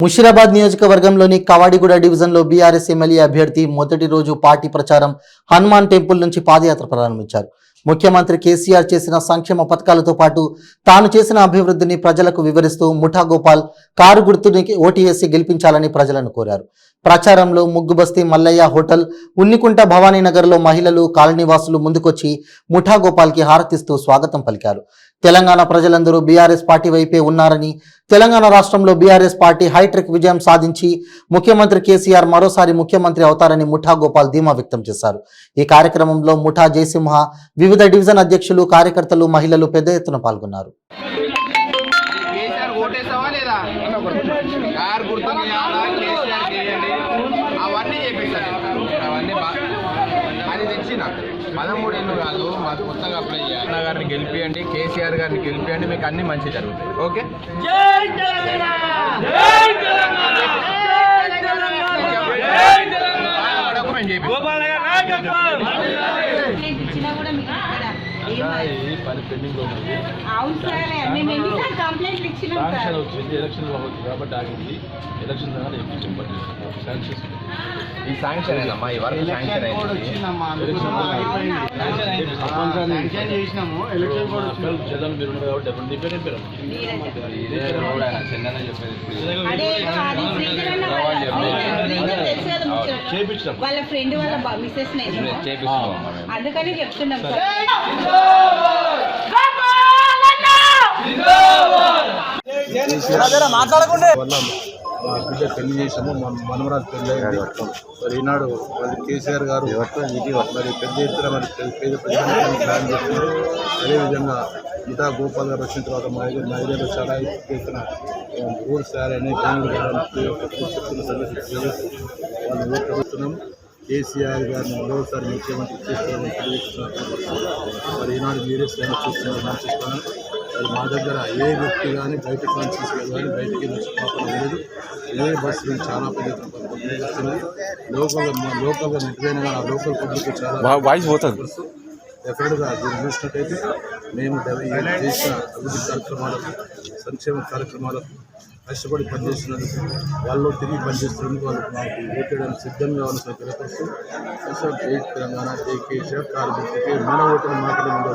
ముషిరాబాద్ నియోజకవర్గంలోని కవాడిగూడ డివిజన్లో BRS MLA అభ్యర్థి మొదటి రోజు పార్టీ ప్రచారం హనుమాన్ టెంపుల్ నుంచి పాదయాత్ర ప్రారంభించారు. ముఖ్యమంత్రి కేసీఆర్ చేసిన సంక్షేమ పథకాలతో పాటు తాను చేసిన అభివృద్ధిని ప్రజలకు వివరిస్తూ ముఠా గోపాల్ కారు గుర్తుని ఓటీఎస్సీ గెలిపించాలని ప్రజలను కోరారు. ప్రచారంలో ముగ్గుబస్తీ మల్లయ్య హోటల్, ఉన్నికుంట భవానీనగర్లో మహిళలు, కాలనీవాసులు ముందుకొచ్చి ముఠా గోపాల్కి హారతిస్తూ స్వాగతం పలికారు. తెలంగాణ ప్రజలందరూ బీఆర్ఎస్ పార్టీ వైపే ఉన్నారని, తెలంగాణ రాష్ట్రంలో బీఆర్ఎస్ పార్టీ హైట్రిక్ విజయం సాధించి ముఖ్యమంత్రి కేసీఆర్ మరోసారి ముఖ్యమంత్రి అవుతారని ముఠా గోపాల్ ధీమా వ్యక్తం చేశారు. ఈ కార్యక్రమంలో ముఠా జయసింహ, వివిధ డివిజన్ అధ్యక్షులు, కార్యకర్తలు, మహిళలు పెద్ద ఎత్తున పాల్గొన్నారు. కాదు మాకు కొత్తగా అప్లై చేయాలి. గారిని గెలిపియండి, కేసీఆర్ గారిని గెలిపియండి, మీకు అన్ని మంచి జరుగుతాయి. ఓకే, పని పెండింగ్ ఉన్నది. శాంక్షన్ వచ్చింది, ఎలక్షన్ అవ్వచ్చు కాబట్టి ఆగింది. ఎలక్షన్ ద్వారా ఈ శాంక్షన్ అయిందమ్మా, ఈ వరకు శాంక్షన్ చందన్ మీరు కాబట్టి చేపించాం వాళ్ళ ఫ్రెండ్ వాళ్ళ మిసెస్ అందుకని చెప్తున్నాం. బిడ్డ పెళ్లి చేసాము, మనమరాజు పెళ్లి అయింది. మరి ఈనాడు మరి కేసీఆర్ గారు మరి పెద్ద ఎత్తున మరి పేద ప్రజలకు ప్లాన్ చేస్తున్నారు. అదేవిధంగా ముఠా గోపాల్ గారు వచ్చిన తర్వాత మా ఐదేళ్ళు చాలా ఎత్తున రోడ్స్ తయారని వాళ్ళు ఓట్లుతున్నాం. కేసీఆర్ గారిని మరోసారి ముఖ్యమంత్రి చేస్తారని తెలియజేస్తున్నారు. మరి ఈనాడు మీరే శ్రేణ చూస్తున్నారు ఆశిస్తున్నాను. మరి మా దగ్గర ఏ వ్యక్తి కానీ బయటకు తీసుకెళ్ళి కానీ బయటికి వచ్చి పాపం లేదు. ఏ బస్సు చాలా పెద్ద లోకల్గా నెట్టిపోయిన కానీ ఆ లోకల్ పబ్లిక్ చాలా డెఫినెట్గా దీన్ని చూసినట్టయితే మేము చేసిన అభివృద్ధి కార్యక్రమాలకు, సంక్షేమ కార్యక్రమాలకు కష్టపడి పనిచేస్తున్నందుకు, వాళ్ళు తిరిగి పనిచేస్తున్నందుకు వాళ్ళు మాకు ఓటేయడానికి సిద్ధంగా ఉన్న తెలియపరుస్తూ జై తెలంగాణ, జై కేసీఆర్, కార్మికులకి మన ఓటును మాట్లాడే ముందు